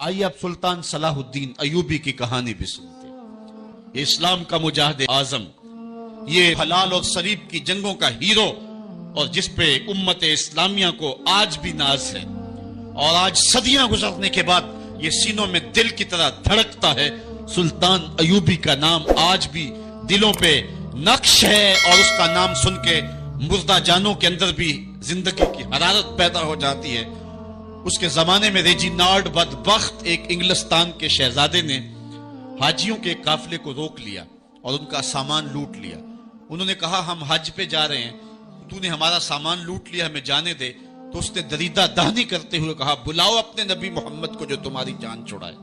آئیے اب سلطان صلاح الدین ایوبی کی کہانی بھی سنتے ہیں۔ یہ اسلام کا مجاہد اعظم، یہ حلال اور صلیب کی جنگوں کا ہیرو، اور جس پہ امت اسلامیہ کو آج بھی ناز ہے، اور آج صدیاں گزرنے کے بعد یہ سینوں میں دل کی طرح دھڑکتا ہے۔ سلطان ایوبی کا نام آج بھی دلوں پہ نقش ہے، اور اس کا نام سن کے مردہ جانوں کے اندر بھی زندگی کی حرارت پیدا ہو جاتی ہے۔ اس کے زمانے میں ریجینالڈ بدبخت ایک انگلستان کے شہزادے نے حاجیوں کے قافلے کو روک لیا اور ان کا سامان لوٹ لیا۔ انہوں نے کہا ہم حج پہ جا رہے ہیں، تو نے ہمارا سامان لوٹ لیا، ہمیں جانے دے۔ تو اس نے دریدہ دہنی کرتے ہوئے کہا بلاؤ اپنے نبی محمد کو جو تمہاری جان چھڑائے۔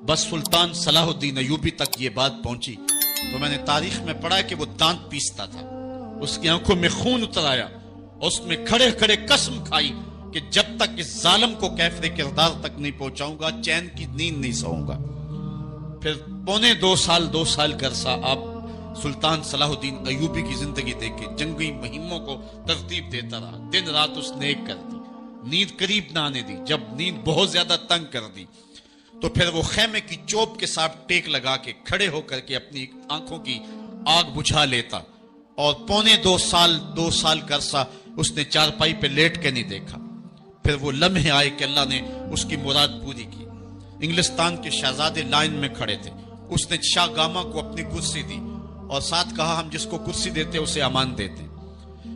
بس سلطان صلاح الدین ایوبی تک یہ بات پہنچی تو میں نے تاریخ میں پڑھا کہ وہ دانت پیستا تھا، اس کی آنکھوں میں خون اتر آیا، اور اس میں کھڑے کھڑے قسم کھائی کہ جب تک اس ظالم کو کیفر کردار تک نہیں پہنچاؤں گا چین کی نیند نہیں سوؤں گا۔ پھر پونے 2 سال کا عرصہ آپ سلطان صلاح الدین ایوبی کی زندگی دیکھے، جنگی مہموں کو ترتیب دیتا رہا، دن رات اس نے ایک کر دی، نیند قریب نہ آنے دی۔ جب نیند بہت زیادہ تنگ کر دی تو پھر وہ خیمے کی چوب کے ساتھ ٹیک لگا کے کھڑے ہو کر کے اپنی آنکھوں کی آگ بجھا لیتا، اور پونے 2 سال کا عرصہ اس نے چارپائی پہ لیٹ کے نہیں دیکھا۔ پھر وہ لمحے آئے کہ اللہ نے اس کی مراد پوری کی۔ انگلستان کے شہزادے لائن میں کھڑے تھے، اس نے شاہ گاما کو اپنی کرسی دی اور ساتھ کہا ہم جس کو کرسی دیتے اسے امان دیتے۔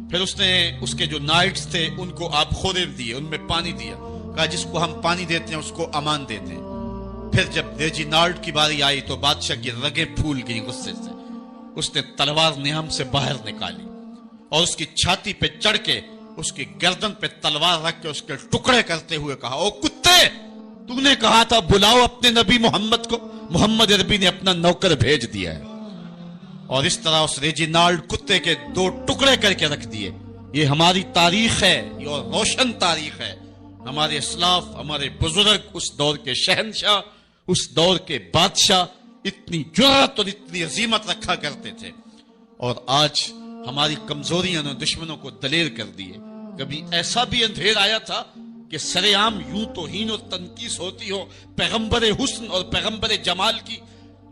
پھر اس نے اس کے جو نائٹس تھے ان کو آب خورے دیے، ان میں پانی دیا، کہا جس کو ہم پانی دیتے ہیں اس کو امان دیتے ہیں۔ پھر جب ریجینالڈ کی باری آئی تو بادشاہ کی رگیں پھول گئیں غصے سے، اس نے تلوار نیام سے باہر نکالی اور اس کی چھاتی پہ چڑھ کے اس کی گردن پہ تلوار رکھ کے اس کے ٹکڑے کرتے ہوئے کہا او کتے، تو نے کہا تھا بلاؤ اپنے نبی محمد کو، محمد عربی نے اپنا نوکر بھیج دیا ہے۔ اور اس طرح اس ریجینالڈ کتے کے 2 ٹکڑے کر کے رکھ دیے۔ یہ ہماری تاریخ ہے، یہ اور روشن تاریخ ہے۔ ہمارے اسلاف، ہمارے بزرگ اس دور کے شہنشاہ، اس دور کے بادشاہ اتنی جرأت اور اتنی عظیمت رکھا کرتے تھے، اور آج ہماری کمزوریاں نے دشمنوں کو دلیر کر دیے۔ کبھی ایسا بھی اندھیر آیا تھا کہ سرے عام یوں توہین اور تنقیص ہوتی ہو پیغمبر حسن اور پیغمبر جمال کی،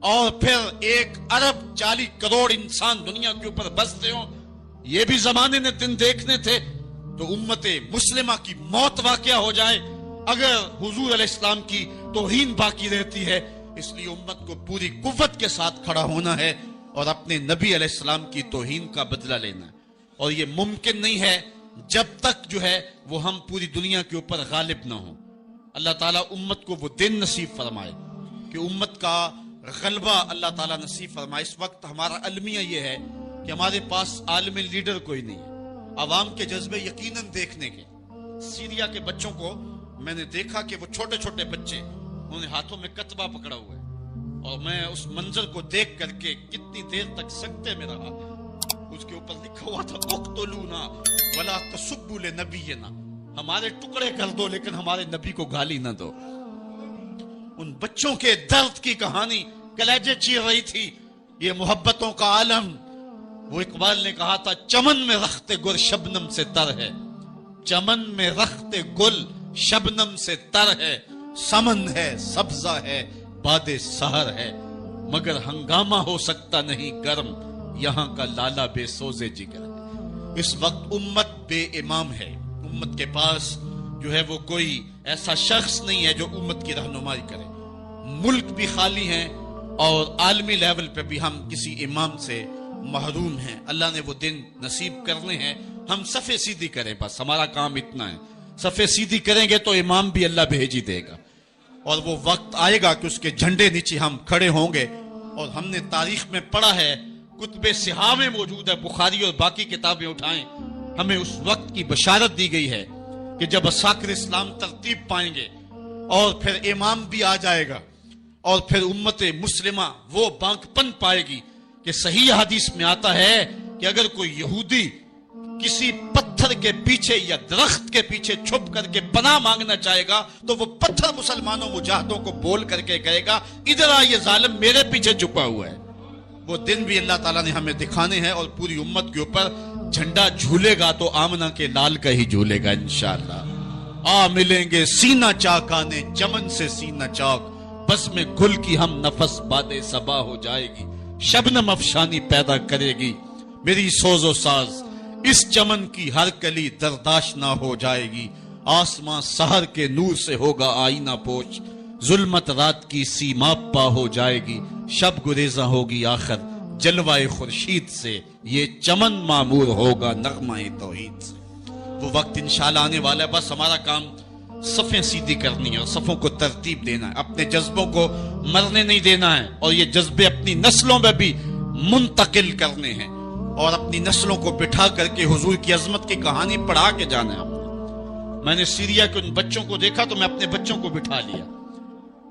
اور پھر 1 ارب 40 کروڑ انسان دنیا کے اوپر بستے ہوں۔ یہ بھی زمانے نے دن دیکھنے تھے تو امت مسلمہ کی موت واقع ہو جائے اگر حضور علیہ السلام کی توہین باقی رہتی ہے۔ اس لیے امت کو پوری قوت کے ساتھ کھڑا ہونا ہے اور اپنے نبی علیہ السلام کی توہین کا بدلہ لینا ہے، اور یہ ممکن نہیں ہے جب تک جو ہے وہ ہم پوری دنیا کے اوپر غالب نہ ہوں۔ اللہ تعالیٰ امت کو وہ دن نصیب فرمائے کہ امت کا غلبہ اللہ تعالیٰ نصیب فرمائے۔ اس وقت ہمارا المیہ یہ ہے کہ ہمارے پاس عالم لیڈر کوئی نہیں ہے، عوام کے جذبے یقیناً دیکھنے کے۔ سیریا کے بچوں کو میں نے دیکھا کہ وہ چھوٹے چھوٹے بچے، انہوں نے ہاتھوں میں کتبہ پکڑا ہوا ہے، اور میں اس منظر کو دیکھ کر کے کتنی دیر تک سکتے میں رہا۔ اس کے اوپر لکھا ہوا تھا اقتلونا ولا تسبوا لنبینا، ہمارے ٹکڑے کر دو لیکن ہمارے نبی کو گالی نہ دو۔ ان بچوں کے درد کی کہانی کلیجے چیر رہی تھی۔ یہ محبتوں کا عالم، وہ اقبال نے کہا تھا چمن میں رخت گل شبنم سے تر ہے، چمن میں رخت گل شبنم سے تر ہے، سمن ہے سبزہ ہے باد سحر ہے، مگر ہنگامہ ہو سکتا نہیں گرم، یہاں کا لالا بے سوزے جگر ہے۔ اس وقت امت بے امام ہے، امت کے پاس جو ہے وہ کوئی ایسا شخص نہیں ہے جو امت کی رہنمائی کرے۔ ملک بھی خالی ہیں اور عالمی لیول پہ بھی ہم کسی امام سے محروم ہیں۔ اللہ نے وہ دن نصیب کرنے ہیں، ہم صفے سیدھی کریں، بس ہمارا کام اتنا ہے۔ صفے سیدھی کریں گے تو امام بھی اللہ بھیج ہی دے گا، اور وہ وقت آئے گا کہ اس کے جھنڈے نیچے ہم کھڑے ہوں گے۔ اور ہم نے تاریخ میں پڑھا ہے، کتب صحاح میں موجود ہے، بخاری اور باقی کتابیں اٹھائیں، ہمیں اس وقت کی بشارت دی گئی ہے کہ جب اساکر اسلام ترتیب پائیں گے اور پھر امام بھی آ جائے گا، اور پھر امت مسلمہ وہ بانک پن پائے گی کہ صحیح حدیث میں آتا ہے کہ اگر کوئی یہودی کسی پتھر کے پیچھے یا درخت کے پیچھے چھپ کر کے پناہ مانگنا چاہے گا تو وہ پتھر مسلمانوں مجاہدوں کو بول کر کے کہے گا ادھر آ، یہ ظالم میرے پیچھے چھپا ہوا ہے۔ وہ دن بھی اللہ تعالیٰ نے ہمیں دکھانے ہیں، اور پوری امت کے اوپر جھنڈا جھولے گا تو آمنہ کے لال کا ہی جھولے گا انشاءاللہ۔ آ ملیں گے سینہ چاکانے چمن سے سینہ چاک، بس میں گل کی ہم نفس باد صبا ہو جائے گی، شبنم افشانی پیدا کرے گی میری سوز و ساز، اس چمن کی ہر کلی درداش نہ ہو جائے گی، آسمان سحر کے نور سے ہوگا آئینہ پوش، ظلمت رات کی سیما پا ہو جائے گی، شب گریزاں ہوگی آخر جلوائے خورشید سے، یہ چمن معمور ہوگا نغمہ توحید سے۔ وہ وقت انشاءاللہ آنے والا ہے، بس ہمارا کام صفیں سیدھی کرنی ہے اور صفوں کو ترتیب دینا ہے، اپنے جذبوں کو مرنے نہیں دینا ہے، اور یہ جذبے اپنی نسلوں میں بھی منتقل کرنے ہیں، اور اپنی نسلوں کو بٹھا کر کے حضور کی عظمت کی کہانی پڑھا کے جانا ہے۔ میں نے سیریا کے ان بچوں کو دیکھا تو میں اپنے بچوں کو بٹھا لیا،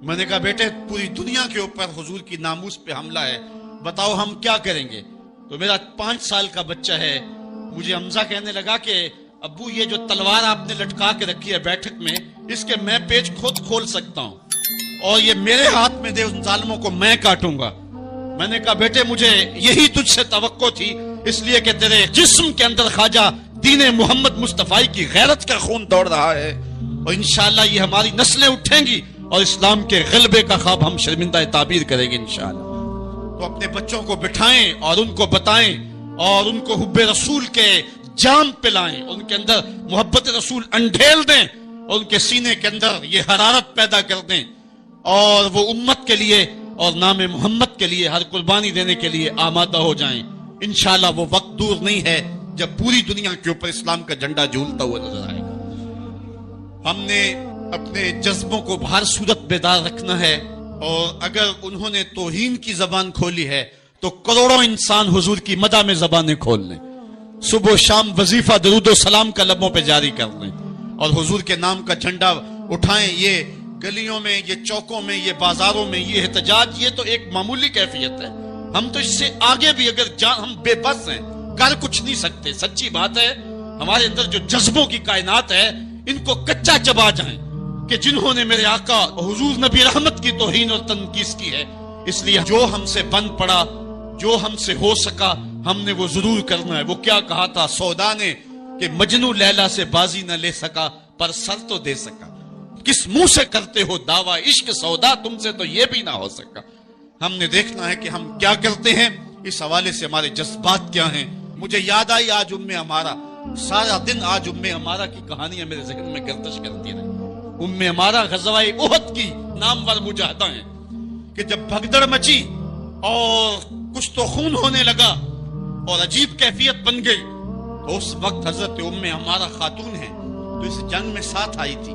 میں نے کہا بیٹے پوری دنیا کے اوپر حضور کی ناموس پہ حملہ ہے، بتاؤ ہم کیا کریں گے؟ تو میرا 5 سال کا بچہ ہے، مجھے حمزہ کہنے لگا کہ ابو یہ جو تلوار آپ نے لٹکا کے رکھی ہے بیٹھک میں، اس کے میں پیچ خود کھول سکتا ہوں اور یہ میرے ہاتھ میں دے، ان ظالموں کو میں کاٹوں گا۔ میں نے کہا بیٹے مجھے یہی تجھ سے توقع تھی، اس لیے کہ تیرے جسم کے اندر خواجہ دین محمد مصطفی کی غیرت کا خون دوڑ رہا ہے، اور انشاءاللہ یہ ہماری نسلیں اٹھیں گی اور اسلام کے غلبے کا خواب ہم شرمندہ تعبیر کریں گے انشاءاللہ۔ تو اپنے بچوں کو بٹھائیں اور ان کو بتائیں اور ان کو حب رسول کے جام پلائیں، ان کے اندر محبت رسول انڈھیل دیں اور ان کے سینے کے اندر یہ حرارت پیدا کر دیں، اور وہ امت کے لیے اور نام محمد کے لیے ہر قربانی دینے کے لیے آمادہ ہو جائیں۔ انشاءاللہ وہ وقت دور نہیں ہے جب پوری دنیا کے اوپر اسلام کا جھنڈا جھولتا ہوا نظر آئے گا۔ ہم نے اپنے جذبوں کو بہر صورت بیدار رکھنا ہے، اور اگر انہوں نے توہین کی زبان کھولی ہے تو کروڑوں انسان حضور کی مدح میں زبانیں کھول لیں، صبح و شام وظیفہ درود و سلام کا لبوں پہ جاری کر لیں اور حضور کے نام کا جھنڈا اٹھائیں۔ یہ گلیوں میں، یہ چوکوں میں، یہ بازاروں میں یہ احتجاج، یہ تو ایک معمولی کیفیت ہے، ہم تو اس سے آگے بھی اگر ہم بے بس ہیں، کر کچھ نہیں سکتے۔ سچی بات ہے، ہمارے اندر جو جذبوں کی کائنات ہے ان کو کچا چبا جائیں کہ جنہوں نے میرے آقا حضور نبی رحمت کی توہین اور تنقیص کی ہے، اس لیے جو ہم سے بن پڑا، جو ہم سے ہو سکا ہم نے وہ ضرور کرنا ہے۔ وہ کیا کہا تھا سودا نے کہ مجنو لیلا سے بازی نہ لے سکا پر سر تو دے سکا، کس منہ سے کرتے ہو دعویٰ عشق سودا، تم سے تو یہ بھی نہ ہو سکا۔ ہم نے دیکھنا ہے کہ ہم کیا کرتے ہیں، اس حوالے سے ہمارے جذبات کیا ہیں۔ مجھے یاد آئی آج ہمارا سارا دن آج ہمارا کی کہانیاں میرے ذہن میں گردش کرتی رہی۔ ہمارا غزوہ احد کی نامور مجاہدہ ہیں کہ جب بھگدڑ مچی اور کچھ تو خون ہونے لگا اور عجیب کیفیت بن گئی، تو اس وقت حضرت ہمارا خاتون ہے تو اس جنگ میں ساتھ آئی تھی،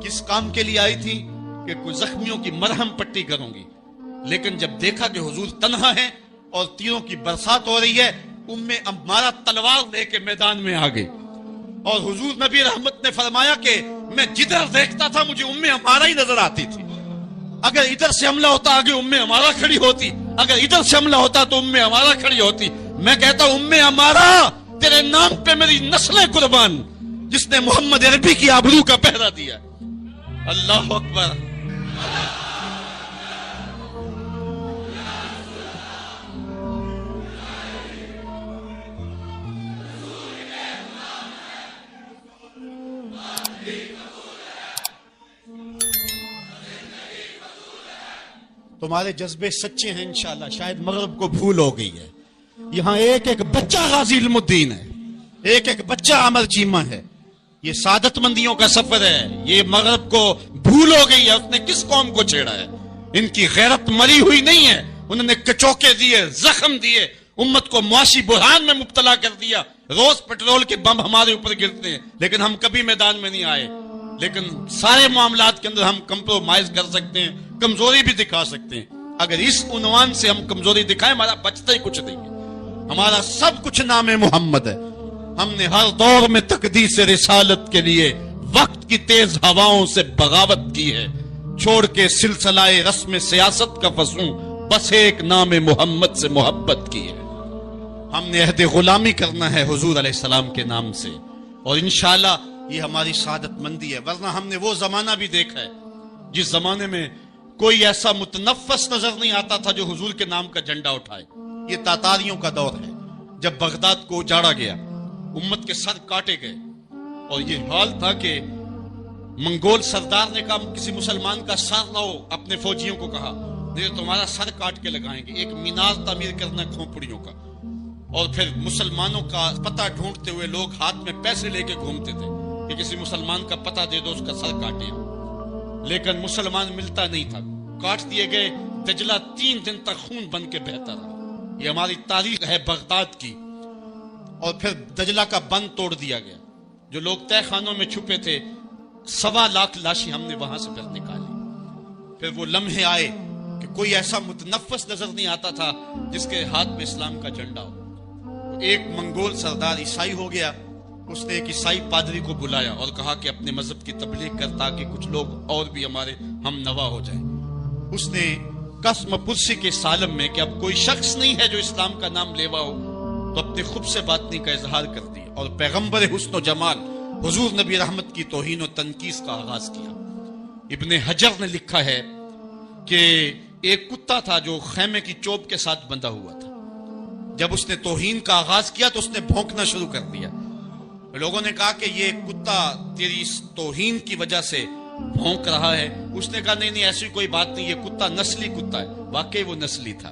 کس کام کے لیے آئی تھی کہ کوئی زخمیوں کی مرہم پٹی کروں گی، لیکن جب دیکھا کہ حضور تنہا ہے اور تیروں کی برسات ہو رہی ہے، ہمارا تلوار لے کے میدان میں آ گئی، اور حضور نبی رحمت نے فرمایا کہ میں جدھر دیکھتا تھا مجھے ہمارا ہی نظر آتی تھی، اگر ادھر سے حملہ ہوتا آگے ہمارا کھڑی ہوتی، اگر ادھر سے حملہ ہوتا تو ہمارا کھڑی ہوتی۔ میں کہتا ہوں ہمارا تیرے نام پہ میری نسلیں قربان، جس نے محمد عربی کی آبرو کا پہرا دیا۔ اللہ اکبر۔ تمہارے جذبے سچے ہیں انشاءاللہ، شاید مغرب کو بھول ہو گئی ہے، یہاں ایک ایک بچہ غازی علم الدین ہے، ایک ایک بچہ عمر چیمہ ہے، یہ سعادت مندیوں کا سفر ہے، یہ مغرب کو بھول ہو گئی ہے، اس نے کس قوم کو چھیڑا ہے؟ ان کی غیرت مری ہوئی نہیں ہے، انہوں نے کچوکے دیے، زخم دیے، امت کو معاشی بحران میں مبتلا کر دیا، روز پیٹرول کے بم ہمارے اوپر گرتے ہیں، لیکن ہم کبھی میدان میں نہیں آئے۔ لیکن سارے معاملات کے اندر ہم کمپرومائز کر سکتے ہیں، کمزوری بھی دکھا سکتے ہیں۔ اگر اس عنوان سے ہم کمزوری دکھائیں ہمارا بچتا ہی کچھ نہیں ہے، ہمارا سب کچھ نام محمد ہے۔ ہم نے ہر دور میں تقدیس رسالت کے لیے وقت کی تیز ہواؤں سے بغاوت کی ہے، چھوڑ کے سلسلہ رسم سیاست کا فسوں بس ایک نام محمد سے محبت کی ہے۔ ہم نے عہد غلامی کرنا ہے حضور علیہ السلام کے نام سے، اور انشاءاللہ یہ ہماری سعادت مندی ہے۔ ورنہ ہم نے وہ زمانہ بھی دیکھا ہے جس زمانے میں کوئی ایسا متنفس نظر نہیں آتا تھا جو حضور کے نام کا جھنڈا اٹھائے۔ یہ تاتاریوں کا دور ہے، جب بغداد کو اجاڑا گیا، امت کے سر کاٹے گئے، اور یہ حال تھا کہ منگول سردار نے کہا کسی مسلمان کا سر لاؤ، اپنے فوجیوں کو کہا، نہیں تو تمہارا سر کاٹ کے لگائیں گے۔ ایک مینار تعمیر کرنا کھوپڑیوں کا، اور پھر مسلمانوں کا پتہ ڈھونڈتے ہوئے لوگ ہاتھ میں پیسے لے کے گھومتے تھے کہ کسی مسلمان کا پتہ دے دو، اس کا سر کاٹے، لیکن مسلمان ملتا نہیں تھا، کاٹ دیے گئے۔ دجلہ 3 دن تک خون بن کے بہتا رہا۔ یہ ہماری تاریخ ہے بغداد کی۔ اور پھر دجلہ کا بند توڑ دیا گیا، جو لوگ تہہ خانوں میں چھپے تھے 1.25 لاکھ لاشیں ہم نے وہاں سے پھر نکالی۔ پھر وہ لمحے آئے کہ کوئی ایسا متنفس نظر نہیں آتا تھا جس کے ہاتھ میں اسلام کا جھنڈا ہو۔ ایک منگول سردار عیسائی ہو گیا، اس نے ایک عیسائی پادری کو بلایا اور کہا کہ اپنے مذہب کی تبلیغ کر تاکہ کچھ لوگ اور بھی ہمارے ہم نوا ہو جائیں۔ اس نے قسم پرسی کے سالم میں کہ اب کوئی شخص نہیں ہے جو اسلام کا نام لیوا ہو، تو اپنے خود سے باطنی کا اظہار کر دیا اور پیغمبر حسن و جمال حضور نبی رحمت کی توہین و تنقیص کا آغاز کیا۔ ابن حجر نے لکھا ہے کہ ایک کتا تھا جو خیمے کی چوب کے ساتھ بندھا ہوا تھا۔ جب اس نے توہین کا آغاز کیا تو اس نے بھونکنا شروع کر دیا۔ لوگوں نے کہا کہ یہ کتا تیری اس توہین کی وجہ سے بھونک رہا ہے۔ اس نے کہا نہیں ایسی کوئی بات نہیں، یہ کتا نسلی کتا ہے۔ واقعی وہ نسلی تھا،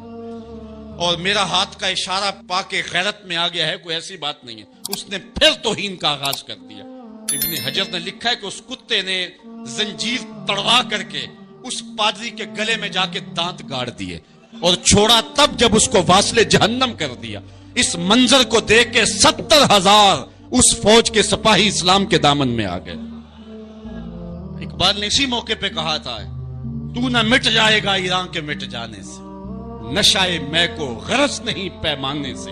اور میرا ہاتھ کا اشارہ پا کے غیرت میں آ گیا ہے، کوئی ایسی بات نہیں ہے۔ اس نے پھر توہین کا آغاز کر دیا۔ ابن حجر نے لکھا ہے کہ اس کتے نے زنجیر تڑوا کر کے اس پادری کے گلے میں جا کے دانت گاڑ دیے اور چھوڑا تب جب اس کو واصل جہنم کر دیا۔ اس منظر کو دیکھ کے 70,000 اس فوج کے سپاہی اسلام کے دامن میں آ گئے۔ اقبال نے اسی موقع پہ کہا تھا تو نہ مٹ جائے گا ایران کے مٹ جانے سے، نشائے میں کو غرض نہیں پیمانے سے،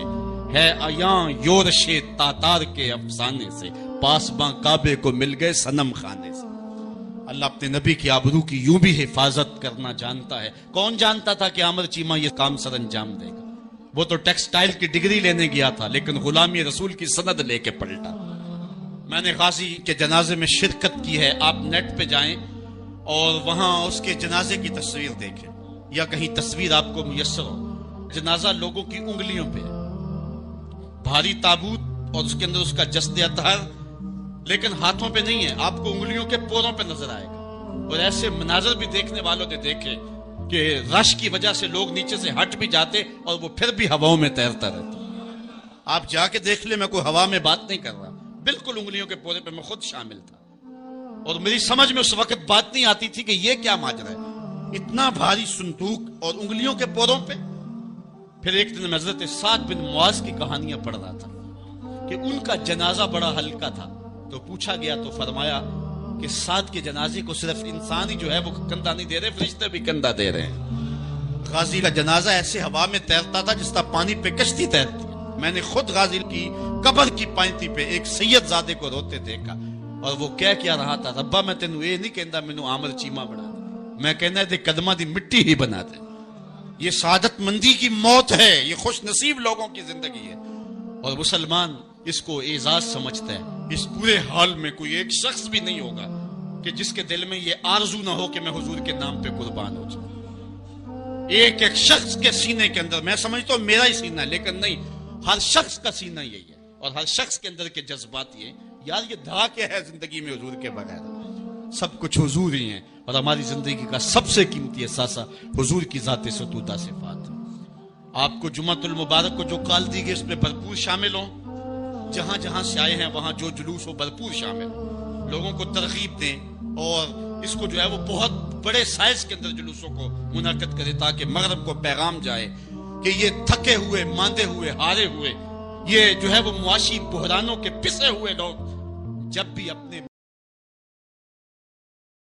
ہے عیاں یورش تاتار کے افسانے سے، پاسباں کعبے کو مل گئے صنم خانے سے۔ اللہ اپنے نبی کی آبرو کی یوں بھی حفاظت کرنا جانتا ہے۔ کون جانتا تھا کہ عامر چیمہ یہ کام سر انجام دے گا؟ وہ تو ٹیکسٹائل کی ڈگری لینے گیا تھا، لیکن غلامی رسول کی سند لے کے پلٹا۔ میں نے غازی کے جنازے میں شرکت کی ہے، آپ نیٹ پہ جائیں اور وہاں اس کے جنازے کی تصویر دیکھیں، یا کہیں تصویر آپ کو میسر ہو۔ جنازہ لوگوں کی انگلیوں پہ ہے، بھاری تابوت اور اس کے اندر اس کا جسد اطہر، لیکن ہاتھوں پہ نہیں ہے، آپ کو انگلیوں کے پوروں پہ نظر آئے گا۔ اور ایسے مناظر بھی دیکھنے والوں نے دیکھے کہ رش کی وجہ سے لوگ نیچے سے ہٹ بھی جاتے اور وہ پھر بھی ہواؤں میں تیرتا رہتا۔ آپ جا کے دیکھ لیں، میں کوئی ہوا میں بات نہیں کر رہا، بالکل انگلیوں کے پورے پہ میں خود شامل تھا، اور میری سمجھ میں اس وقت بات نہیں آتی تھی کہ یہ کیا ماجرا ہے، اتنا بھاری صندوق اور انگلیوں کے پوروں پہ۔ پھر ایک دن میں حضرت سعد بن معاذ کی کہانیاں پڑھ رہا تھا کہ ان کا جنازہ بڑا ہلکا تھا، تو پوچھا گیا تو فرمایا کہ سعد کے جنازے کو صرف انسان ہی جو ہے وہ کندھا نہیں دے رہے، فرشتے بھی کندھا دے رہے ہیں۔ غازی کا جنازہ ایسے ہوا میں تیرتا تھا جس طرح پانی پہ کشتی تیرتی ہے۔ میں نے خود غازی کی قبر کی پائنتی پہ ایک سید زادے کو روتے دیکھا، اور وہ کہہ کیا رہا تھا، ربا میں تینوں یہ نہیں کہندا مینوں عامر چیمہ بنا دے، میں کہنا دے قدمہ دی مٹی ہی بنا دے۔ یہ سعادت مندی کی موت ہے، یہ خوش نصیب لوگوں کی زندگی ہے، اور مسلمان اس کو اعزاز سمجھتا ہے۔ اس پورے حال میں کوئی ایک شخص بھی نہیں ہوگا کہ جس کے دل میں یہ آرزو نہ ہو کہ میں حضور کے نام پہ قربان ہو جاؤں۔ ایک ایک شخص کے سینے کے اندر، میں سمجھتا ہوں میرا ہی سینہ، لیکن نہیں، ہر شخص کا سینہ یہی ہے، اور ہر شخص کے اندر کے جذبات یہ یار یہ دھا کیا ہے زندگی میں حضور کے بغیر؟ سب کچھ حضور ہی ہیں، اور ہماری زندگی کا سب سے قیمتی احساسہ حضور کی ذات ستودہ صفات۔ آپ کو جمعۃ المبارک کو جو کال دی گئی اس میں بھرپور شامل ہوں، جہاں جہاں سے آئے ہیں وہاں جو جلوس ہو بھرپور شامل ہوں، لوگوں کو ترغیب دیں، اور اس کو جو ہے وہ بہت بڑے سائز کے اندر جلوسوں کو منعقد کرے تاکہ مغرب کو پیغام جائے کہ یہ تھکے ہوئے، ماندے ہوئے، ہارے ہوئے، یہ جو ہے وہ معاشی بحرانوں کے پسے ہوئے لوگ جب بھی اپنے